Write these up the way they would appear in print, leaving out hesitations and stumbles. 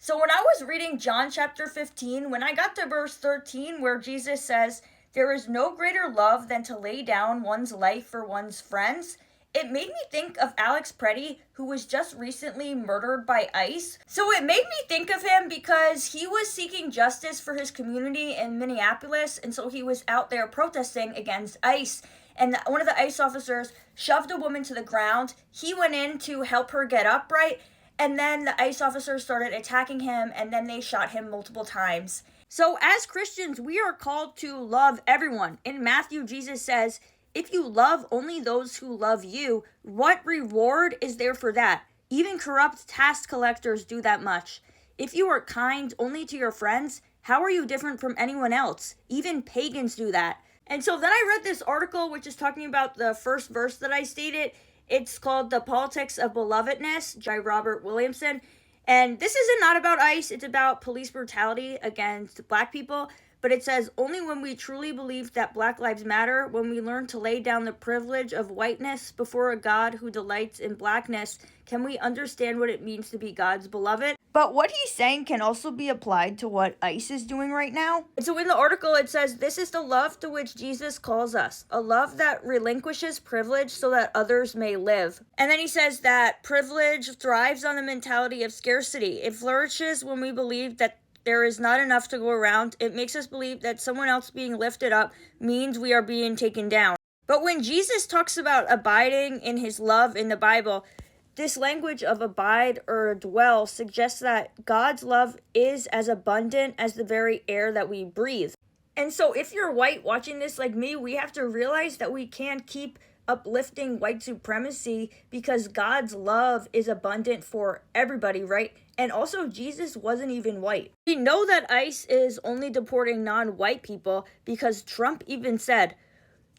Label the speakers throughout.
Speaker 1: So when I was reading John chapter 15, when I got to verse 13 where Jesus says, "There is no greater love than to lay down one's life for one's friends," it made me think of Alex Preddy, who was just recently murdered by ICE. So it made me think of him because he was seeking justice for his community in Minneapolis, and so he was out there protesting against ICE. And one of the ICE officers shoved a woman to the ground. He went in to help her get upright, and then the ICE officers started attacking him, and then they shot him multiple times. So, as Christians, we are called to love everyone. In Matthew, Jesus says, "If you love only those who love you, what reward is there for that? Even corrupt tax collectors do that much. If you are kind only to your friends, how are you different from anyone else? Even pagans do that." And so then I read this article, which is talking about the first verse that I stated. It's called "The Politics of Belovedness" by Robert Williamson. And this isn't not about ICE, it's about police brutality against black people. But it says, "Only when we truly believe that Black Lives Matter, when we learn to lay down the privilege of whiteness before a God who delights in blackness, can we understand what it means to be God's beloved." But what he's saying can also be applied to what ICE is doing right now. And so in the article it says, "This is the love to which Jesus calls us, a love that relinquishes privilege so that others may live." And then he says that privilege thrives on the mentality of scarcity. It flourishes when we believe that there is not enough to go around. It makes us believe that someone else being lifted up means we are being taken down. But when Jesus talks about abiding in his love in the Bible, this language of abide or dwell suggests that God's love is as abundant as the very air that we breathe. And so if you're white watching this like me, we have to realize that we can't keep uplifting white supremacy because God's love is abundant for everybody, right? And also, Jesus wasn't even white. We know that ICE is only deporting non-white people because Trump even said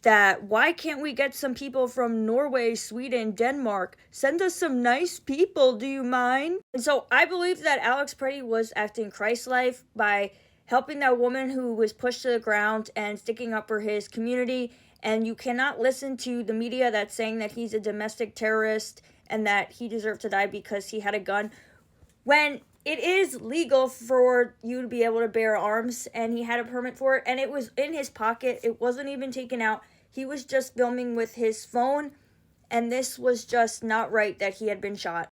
Speaker 1: that, "Why can't we get some people from Norway, Sweden, Denmark? Send us some nice people, do you mind?" And so I believe that Alex Preddy was acting Christ-like by helping that woman who was pushed to the ground and sticking up for his community. And you cannot listen to the media that's saying that he's a domestic terrorist and that he deserved to die because he had a gun, when it is legal for you to be able to bear arms, and he had a permit for it, and it was in his pocket. It wasn't even taken out. He was just filming with his phone, and this was just not right that he had been shot.